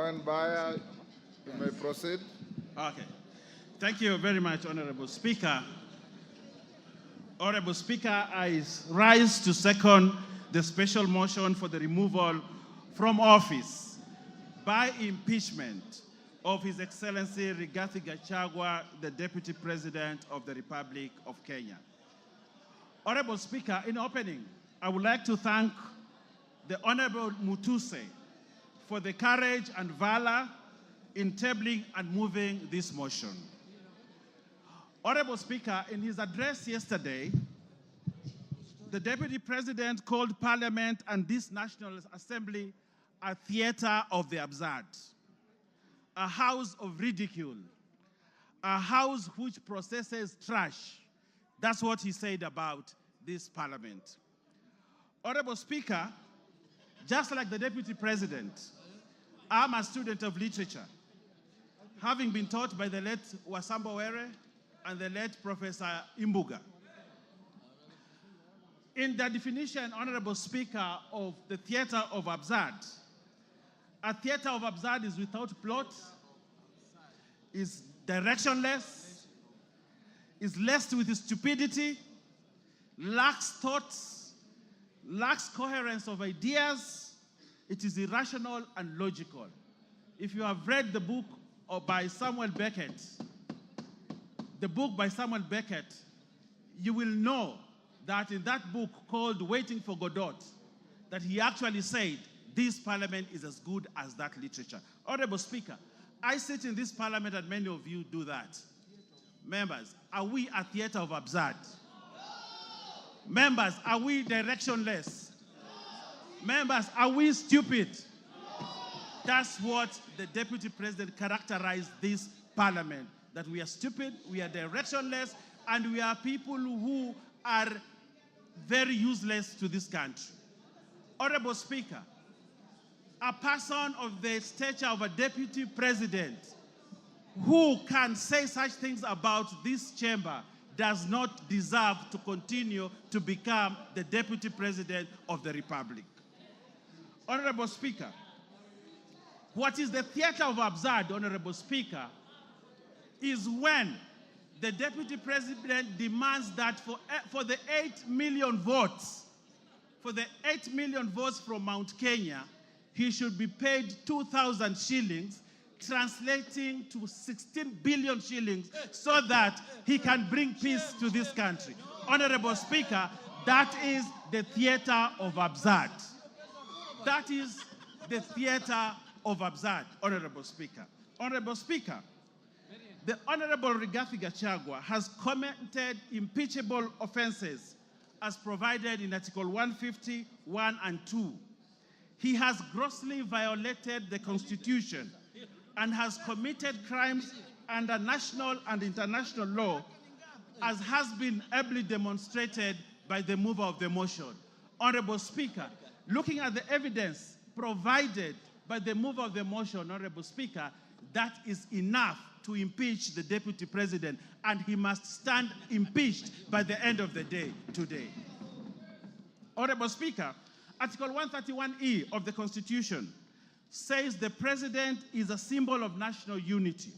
Brian Bayer, you may proceed. Okay. Thank you very much, Honorable Speaker. Honorable Speaker, I rise to second the special motion for the removal from office by impeachment of His Excellency Rigathi Gachagua, the Deputy President of the Republic of Kenya. Honorable Speaker, in opening, I would like to thank the Honorable Mutuse for the courage and valor in tabling and moving this motion. Honorable Speaker, in his address yesterday, the Deputy President called Parliament and this National Assembly a theater of the absurd, a house of ridicule, a house which processes trash. That's what he said about this Parliament. Honorable Speaker, just like the Deputy President, I'm a student of literature, having been taught by the late Wasamba Were and the late Professor Imbuga. In the definition, Honorable Speaker, of the theater of absurd, a theater of absurd is without plot, is directionless, is laced with stupidity, lacks thoughts, lacks coherence of ideas. It is irrational and logical. If you have read the book by Samuel Beckett, you will know that in that book called Waiting for Godot, that he actually said, this Parliament is as good as that literature. Honorable Speaker, I sit in this Parliament and many of you do that. Members, are we a theater of absurd? Members, are we directionless? Members, are we stupid? That's what the Deputy President characterized this Parliament, that we are stupid, we are directionless, and we are people who are very useless to this country. Honorable Speaker, a person of the stature of a Deputy President who can say such things about this chamber does not deserve to continue to become the Deputy President of the Republic. Honorable Speaker, what is the theater of absurd, Honorable Speaker, is when the Deputy President demands that for the 8 million votes, from Mount Kenya, he should be paid 2,000 shillings, translating to 16 billion shillings, so that he can bring peace to this country. Honorable Speaker, that is the theater of absurd. That is the theater of absurd, Honorable Speaker. Honorable Speaker, the Honorable Rigathi Gachagua has committed impeachable offenses as provided in Article 150, 1 and 2. He has grossly violated the Constitution and has committed crimes under national and international law, as has been ably demonstrated by the mover of the motion. Honorable Speaker, looking at the evidence provided by the mover of the motion, Honorable Speaker, that is enough to impeach the Deputy President, and he must stand impeached by the end of the day today. Honorable Speaker, Article 131E of the Constitution says the President is a symbol of national unity.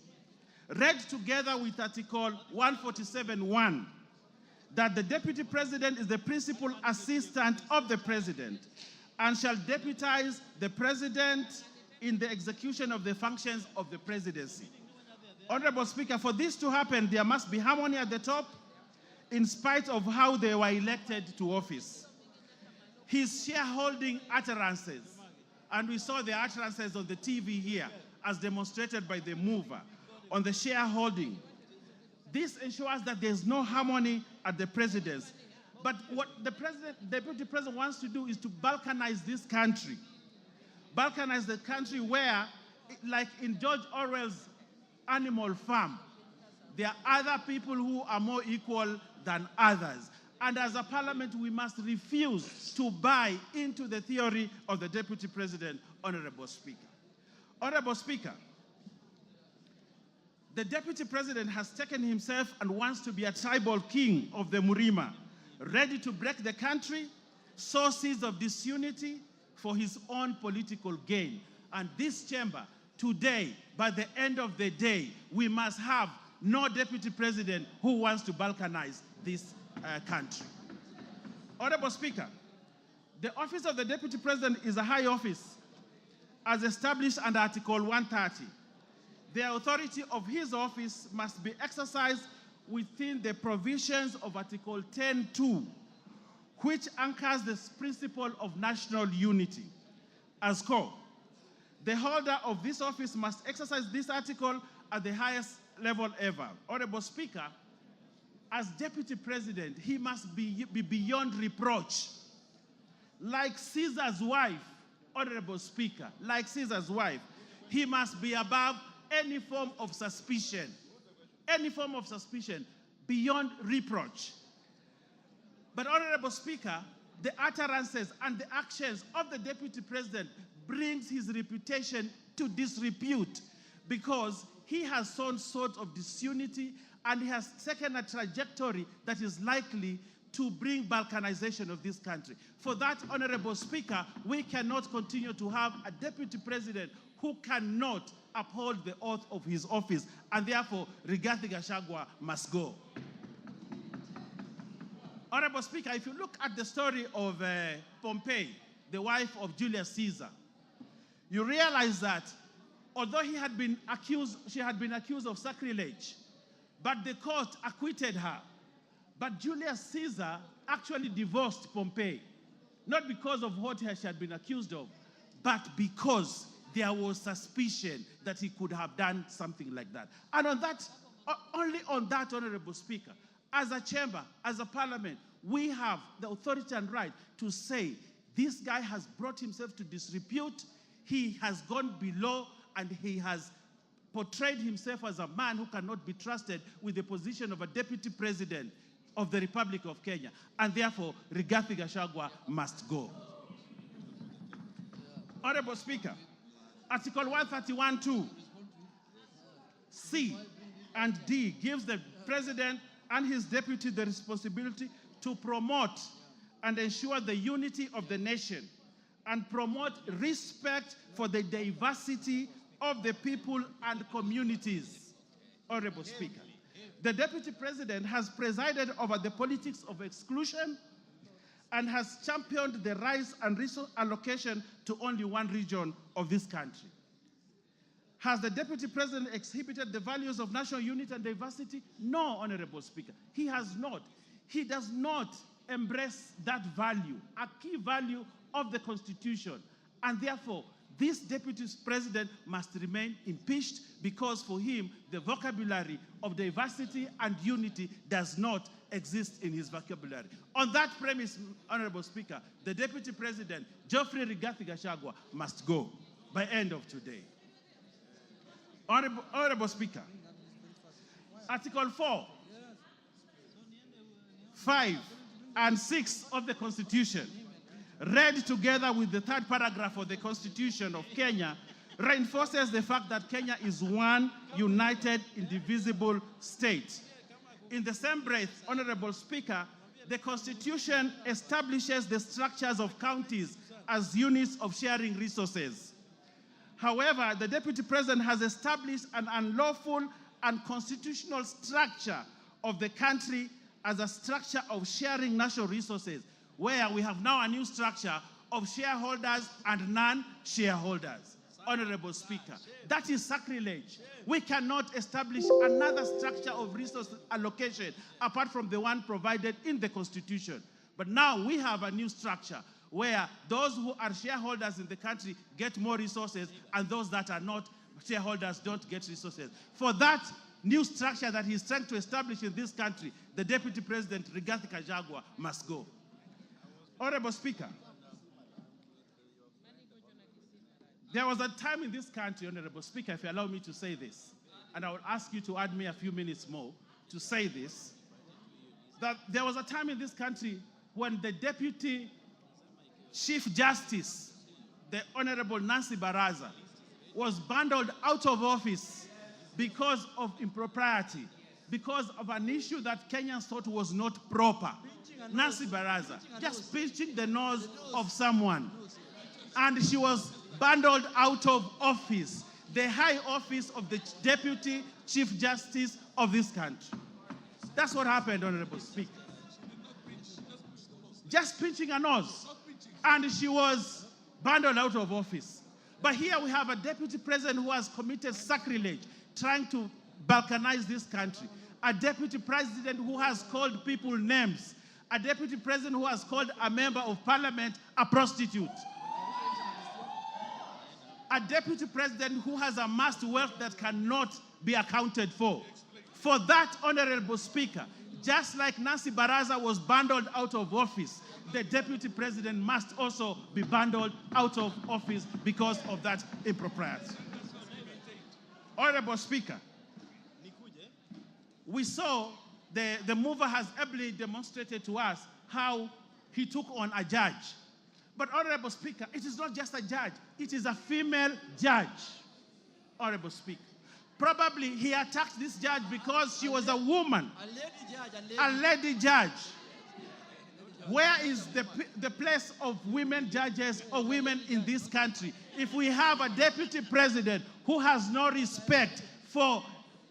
Read together with Article 147(1), that the Deputy President is the principal assistant of the President and shall deputize the President in the execution of the functions of the presidency. Honorable Speaker, for this to happen, there must be harmony at the top, in spite of how they were elected to office. His shareholding utterances, and we saw the utterances on the TV here, as demonstrated by the mover, on the shareholding. This ensures that there's no harmony at the presidency. But what the Deputy President wants to do is to balkanize this country. Balkanize the country where, like in George Orwell's Animal Farm, there are other people who are more equal than others. And as a Parliament, we must refuse to buy into the theory of the Deputy President, Honorable Speaker. Honorable Speaker, the Deputy President has taken himself and wants to be a tribal king of the Murima, ready to break the country, sow seeds of disunity for his own political gain. And this chamber today, by the end of the day, we must have no deputy president who wants to balkanize this country. Honorable Speaker, the office of the deputy president is a high office as established under Article 130. The authority of his office must be exercised within the provisions of Article 10(2), which anchors the principle of national unity as core. The holder of this office must exercise this article at the highest level ever. Honorable Speaker, as deputy president, he must be beyond reproach. Like Caesar's wife, Honorable Speaker, like Caesar's wife, he must be above any form of suspicion, beyond reproach. But Honorable Speaker, the utterances and the actions of the deputy president brings his reputation to disrepute because he has sown sort of disunity and he has taken a trajectory that is likely to bring balkanization of this country. For that, Honorable Speaker, we cannot continue to have a deputy president who cannot uphold the oath of his office, and therefore, Rigathi Gachagua must go. Honorable Speaker, if you look at the story of Pompey, the wife of Julius Caesar, you realize that although she had been accused of sacrilege, but the court acquitted her. But Julius Caesar actually divorced Pompey, not because of what she had been accused of, but because there was suspicion that he could have done something like that. And on that, only on that, Honorable Speaker, as a chamber, as a parliament, we have the authority and right to say this guy has brought himself to disrepute, he has gone below, and he has portrayed himself as a man who cannot be trusted with the position of a deputy president of the Republic of Kenya. And therefore, Rigathi Gachagua must go. Honorable Speaker, Article 131(2), C and D gives the president and his deputy the responsibility to promote and ensure the unity of the nation and promote respect for the diversity of the people and communities. Honorable Speaker, the deputy president has presided over the politics of exclusion and has championed the rise and resource allocation to only one region of this country. Has the deputy president exhibited the values of national unity and diversity? No, Honorable Speaker, he has not. He does not embrace that value, a key value of the Constitution, and therefore, this deputy president must remain impeached because for him, the vocabulary of diversity and unity does not exist in his vocabulary. On that premise, Honorable Speaker, the deputy president, Geoffrey Rigathi Gachagua, must go by end of today. Honorable Speaker, Article 4, 5, and 6 of the Constitution, read together with the third paragraph of the Constitution of Kenya, reinforces the fact that Kenya is one united, indivisible state. In the same breath, Honorable Speaker, the Constitution establishes the structures of counties as units of sharing resources. However, the Deputy President has established an unlawful and constitutional structure of the country as a structure of sharing national resources, where we have now a new structure of shareholders and non-shareholders. Honorable Speaker, that is sacrilege. We cannot establish another structure of resource allocation apart from the one provided in the Constitution. But now we have a new structure where those who are shareholders in the country get more resources and those that are not shareholders don't get resources. For that new structure that he's trying to establish in this country, the Deputy President, Rigathi Gachagua, must go. Honorable Speaker, there was a time in this country, Honorable Speaker, if you allow me to say this, and I will ask you to add me a few minutes more to say this, that there was a time in this country when the Deputy Chief Justice, the Honorable Nancy Baraza, was bundled out of office because of impropriety, because of an issue that Kenyans thought was not proper. Nancy Baraza, just pinching the nose of someone. And she was bundled out of office. the high office of the Deputy Chief Justice of this country. That's what happened, Honorable Speaker. Just pinching her nose. And she was bundled out of office. But here we have a deputy president who has committed sacrilege, trying to balkanize this country. A deputy president who has called people names. A deputy president who has called a member of parliament a prostitute. A deputy president who has amassed wealth that cannot be accounted for. For that, Honorable Speaker, just like Nancy Baraza was bundled out of office, the deputy president must also be bundled out of office because of that impropriety. Honorable Speaker, we saw the mover has ably demonstrated to us how he took on a judge. But Honorable Speaker, it is not just a judge, it is a female judge, Honorable Speaker. Probably he attacked this judge because she was a woman, a lady judge. Where is the place of women judges or women in this country if we have a deputy president who has no respect for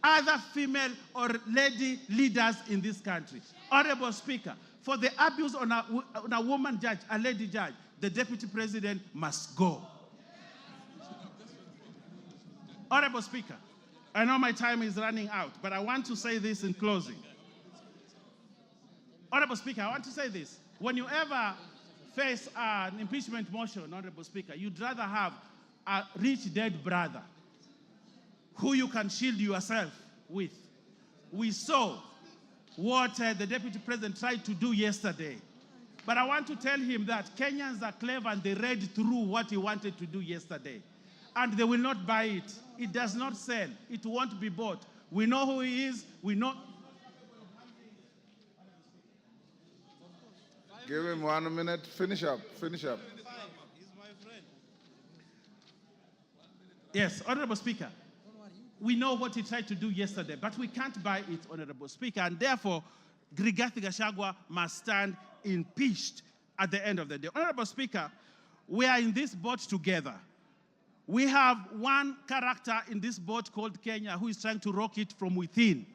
other female or lady leaders in this country? Honorable Speaker, for the abuse on a woman judge, a lady judge, the deputy president must go. Honorable Speaker, I know my time is running out, but I want to say this in closing. Honorable Speaker, I want to say this. When you ever face an impeachment motion, Honorable Speaker, you'd rather have a rich dead brother who you can shield yourself with. We saw what the deputy president tried to do yesterday. But I want to tell him that Kenyans are clever and they read through what he wanted to do yesterday. And they will not buy it. It does not sell. It won't be bought. We know who he is. We know. Give him 1 minute. Finish up. Finish up. He's my friend. Yes, Honorable Speaker. We know what he tried to do yesterday, but we can't buy it, Honorable Speaker, and therefore, Rigathi Gachagua must stand impeached at the end of the day. Honorable Speaker, we are in this boat together. We have one character in this boat called Kenya who is trying to rock it from within.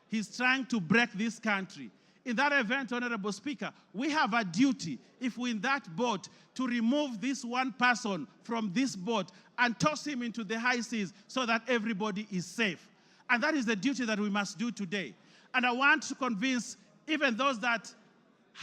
He's trying to break this country. In that event, Honorable Speaker, we have a duty, if we're in that boat, to remove this one person from this boat and toss him into the high seas so that everybody is safe. And that is the duty that we must do today. And I want to convince even those that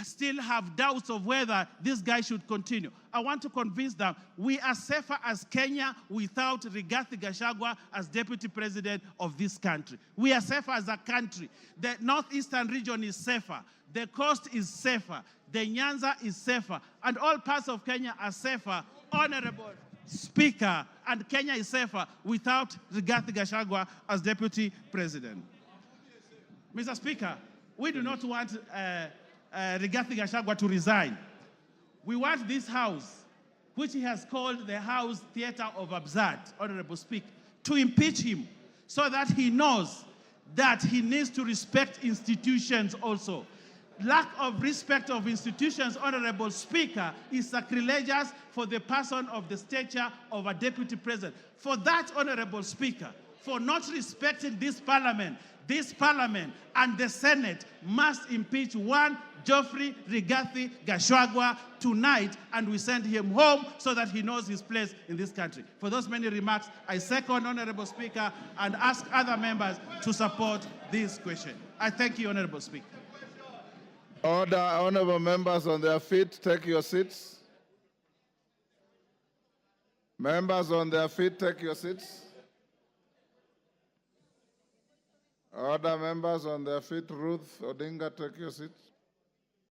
still have doubts of whether this guy should continue. I want to convince them we are safer as Kenya without Rigathi Gachagua as deputy president of this country. We are safer as a country. The northeastern region is safer. The coast is safer. The Nyanza is safer. And all parts of Kenya are safer. Honorable Speaker, and Kenya is safer without Rigathi Gachagua as deputy president. Mr. Speaker, we do not want Rigathi Gachagua to resign. We want this house, which he has called the House Theatre of Absurd, Honorable Speaker, to impeach him so that he knows that he needs to respect institutions also. Lack of respect of institutions, Honorable Speaker, is sacrilegious for the person of the stature of a deputy president. For that, Honorable Speaker, for not respecting this parliament and the Senate must impeach one Geoffrey Rigathi Gachagua tonight, and we send him home so that he knows his place in this country. For those many remarks, I second, Honorable Speaker, and ask other members to support this question. I thank you, Honorable Speaker. Order, honorable members on their feet, take your seats. Members on their feet, take your seats. Order, members on their feet. Ruth Odinga, take your seat.